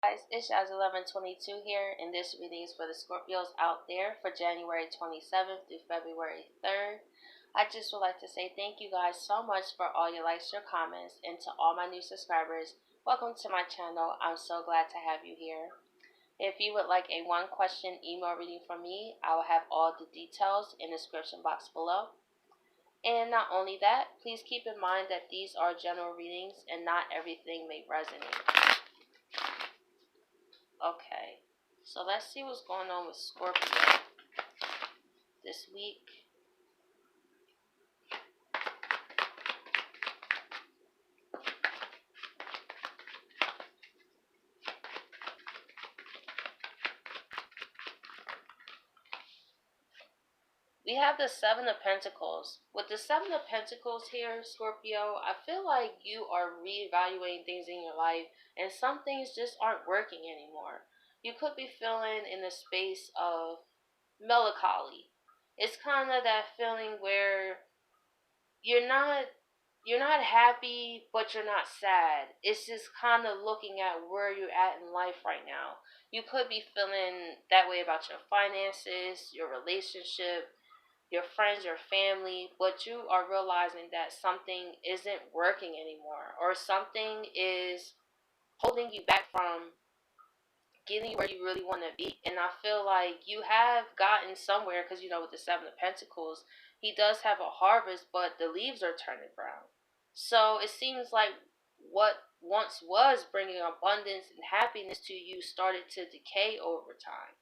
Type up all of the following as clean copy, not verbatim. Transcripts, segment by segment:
guys, it's Jasmine 1122 here, and this reading is for the Scorpios out there for January 27th through February 3rd. I just would like to say thank you guys so much for all your likes, your comments, and to all my new subscribers. Welcome to my channel. I'm so glad to have you here. If you would like a one question email reading from me, I will have all the details in the description box below. And not only that, please keep in mind that these are general readings and not everything may resonate. Okay, so let's see what's going on with Scorpio this week. We have the Seven of Pentacles. With the Seven of Pentacles here, Scorpio, I feel like you are reevaluating things in your life and some things just aren't working anymore. You could be feeling in a space of melancholy. It's kind of that feeling where you're not happy, but you're not sad. It's just kind of looking at where you're at in life right now. You could be feeling that way about your finances, your relationship, your friends, your family, but you are realizing that something isn't working anymore, or something is holding you back from getting where you really want to be. And I feel like you have gotten somewhere because, with the Seven of Pentacles, he does have a harvest, but the leaves are turning brown. So it seems like what once was bringing abundance and happiness to you started to decay over time.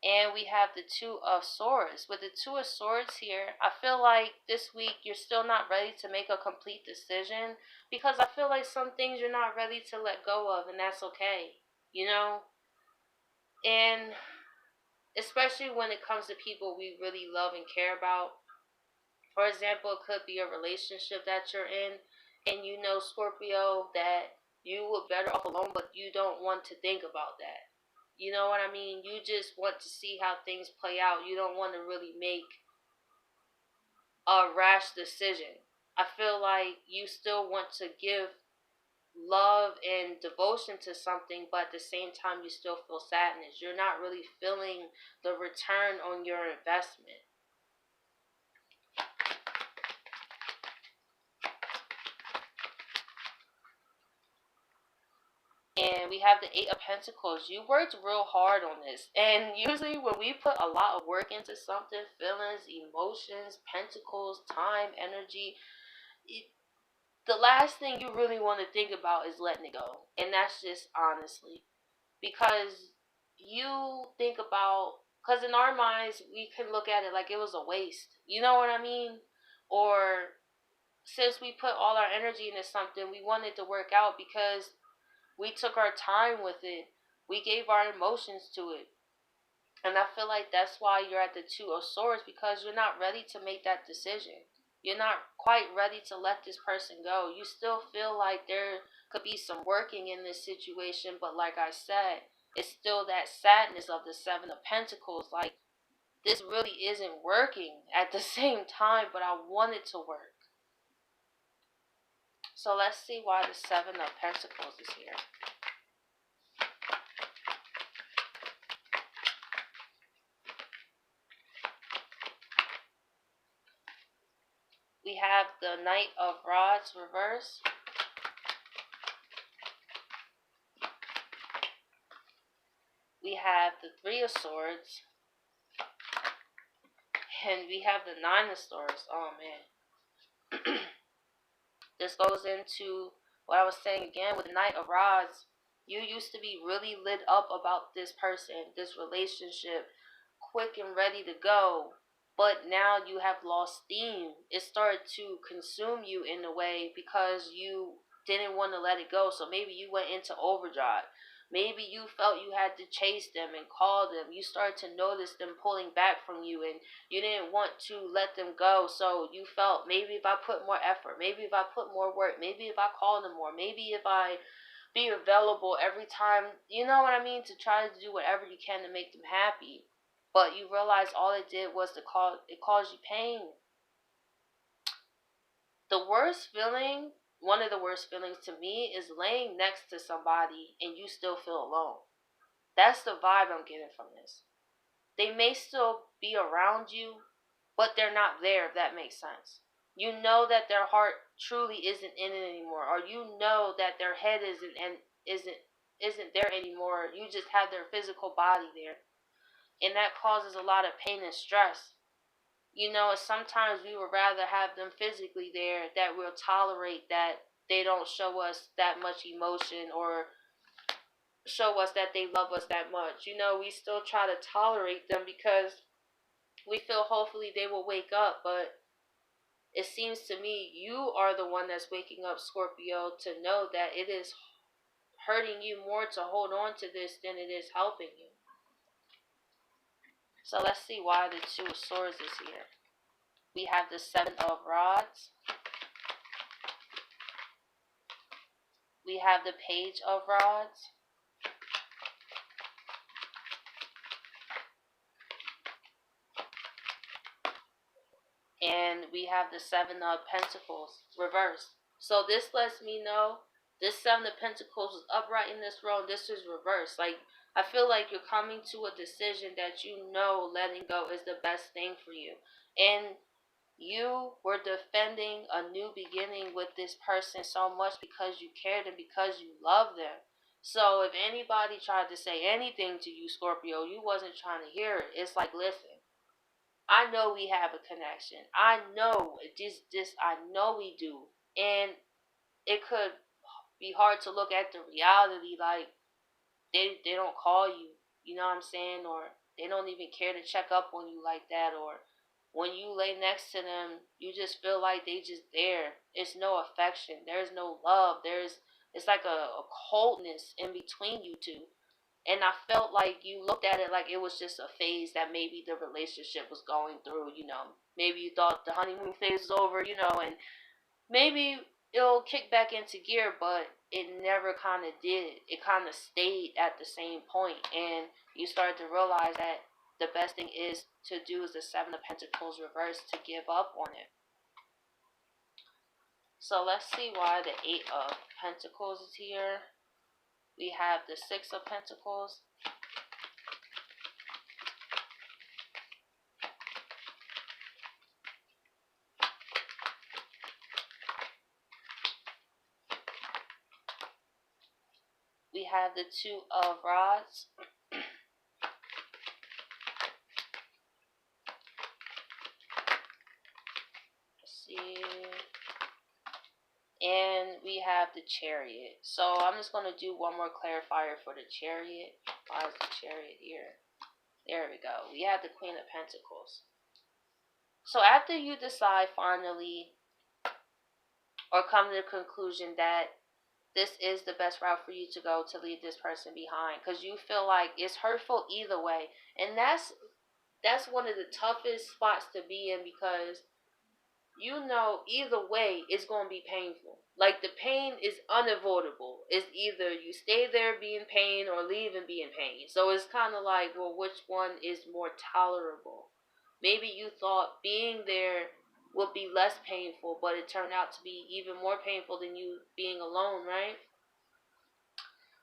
And we have the Two of Swords. With the Two of Swords here, I feel like this week you're still not ready to make a complete decision, because I feel like some things you're not ready to let go of, and that's okay, And especially when it comes to people we really love and care about. For example, it could be a relationship that you're in, and Scorpio, that you would better off alone, but you don't want to think about that. You know what I mean? You just want to see how things play out. You don't want to really make a rash decision. I feel like you still want to give love and devotion to something, but at the same time you still feel sadness. You're not really feeling the return on your investment. And we have the Eight of Pentacles. You worked real hard on this. And usually when we put a lot of work into something, feelings, emotions, pentacles, time, energy, the last thing you really want to think about is letting it go. And that's just honestly. Because you think about, because in our minds, we can look at it like it was a waste. You know what I mean? Or since we put all our energy into something, we want it to work out because we took our time with it. We gave our emotions to it. And I feel like that's why you're at the Two of Swords, because you're not ready to make that decision. You're not quite ready to let this person go. You still feel like there could be some working in this situation, but like I said, it's still that sadness of the Seven of Pentacles. Like, this really isn't working at the same time, but I want it to work. So let's see why the Seven of Pentacles is here. We have the Knight of Rods reverse. We have the Three of Swords. And we have the Nine of Swords. Oh, man. This goes into what I was saying again with the Knight of Rods. You used to be really lit up about this person, this relationship, quick and ready to go. But now you have lost steam. It started to consume you in a way because you didn't want to let it go. So maybe you went into overdrive. Maybe you felt you had to chase them and call them. You started to notice them pulling back from you, and you didn't want to let them go. So you felt, maybe if I put more effort, maybe if I put more work, maybe if I call them more, maybe if I be available every time, you know what I mean, to try to do whatever you can to make them happy. But you realize all it did was it caused you pain. The worst feeling, one of the worst feelings to me, is laying next to somebody and you still feel alone. That's the vibe I'm getting from this. They may still be around you, but they're not there, if that makes sense. You know that their heart truly isn't in it anymore, or you know that their head isn't there anymore. You just have their physical body there. And that causes a lot of pain and stress. Sometimes we would rather have them physically there, that we'll tolerate that they don't show us that much emotion or show us that they love us that much. We still try to tolerate them because we feel hopefully they will wake up, but it seems to me you are the one that's waking up, Scorpio, to know that it is hurting you more to hold on to this than it is helping you. So let's see why the Two of Swords is here. We have the Seven of Rods. We have the Page of Rods. And we have the Seven of Pentacles reversed. So this lets me know this Seven of Pentacles is upright in this row. This is reversed. Like, I feel like you're coming to a decision that you know letting go is the best thing for you. And you were defending a new beginning with this person so much because you cared and because you love them. So if anybody tried to say anything to you, Scorpio, you wasn't trying to hear it. It's like, listen, I know we have a connection. I know I know we do. And it could be hard to look at the reality, like they don't call you, you know what I'm saying? Or they don't even care to check up on you like that, or when you lay next to them, you just feel like they just there. It's no affection. There's no love. It's like a coldness in between you two. And I felt like you looked at it like it was just a phase that maybe the relationship was going through. Maybe you thought the honeymoon phase was over, and maybe it'll kick back into gear, but it never kind of did. It kind of stayed at the same point, and you started to realize that the best thing is to do is the Seven of Pentacles reverse, to give up on it. So let's see why the Eight of Pentacles is here. We have the Six of Pentacles. We have the Two of Rods. Let's see. And we have the Chariot. So I'm just going to do one more clarifier for the Chariot. Why is the Chariot here? There we go. We have the Queen of Pentacles. So after you decide finally, or come to the conclusion that this is the best route for you to go to leave this person behind, because you feel like it's hurtful either way. And that's one of the toughest spots to be in, because either way it's going to be painful. Like, the pain is unavoidable. It's either you stay there, be in pain, or leave and be in pain. So it's kind of like, well, which one is more tolerable? Maybe you thought being there would be less painful, but it turned out to be even more painful than you being alone, right?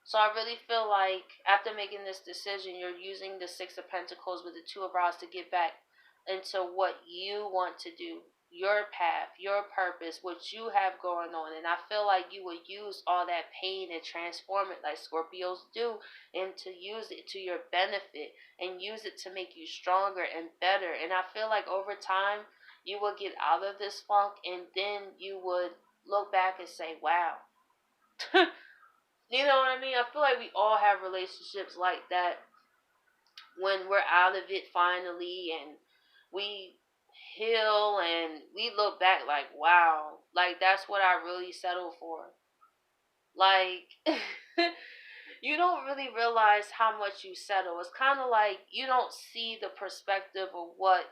So I really feel like after making this decision, you're using the Six of Pentacles with the Two of Rods to get back into what you want to do, your path, your purpose, what you have going on. And I feel like you will use all that pain and transform it like Scorpios do, and to use it to your benefit and use it to make you stronger and better. And I feel like over time, you will get out of this funk, and then you would look back and say, wow. You know what I mean? I feel like we all have relationships like that when we're out of it finally, and we heal and we look back like, wow, like that's what I really settled for. Like, you don't really realize how much you settle. It's kind of like you don't see the perspective of what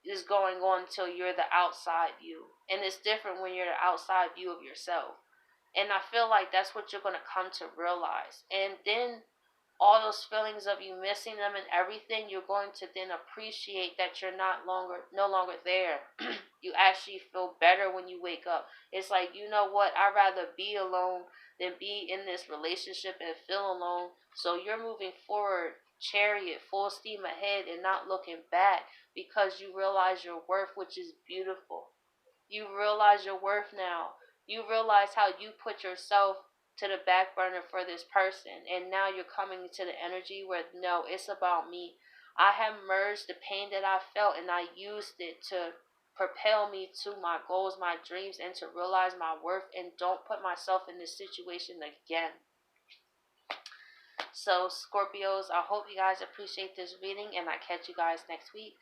is going on until you're the outside view. And it's different when you're the outside view of yourself. And I feel like that's what you're going to come to realize. And then all those feelings of you missing them and everything, you're going to then appreciate that you're no longer there. You actually feel better when you wake up. It's like, you know what, I'd rather be alone than be in this relationship and feel alone. So you're moving forward, chariot, full steam ahead, and not looking back, because you realize your worth, which is beautiful. You realize your worth now. You realize how you put yourself to the back burner for this person, and now you're coming to the energy where no, it's about me. I have merged the pain that I felt and I used it to propel me to my goals, my dreams, and to realize my worth, and don't put myself in this situation again. So, Scorpios, I hope you guys appreciate this reading, and I catch you guys next week.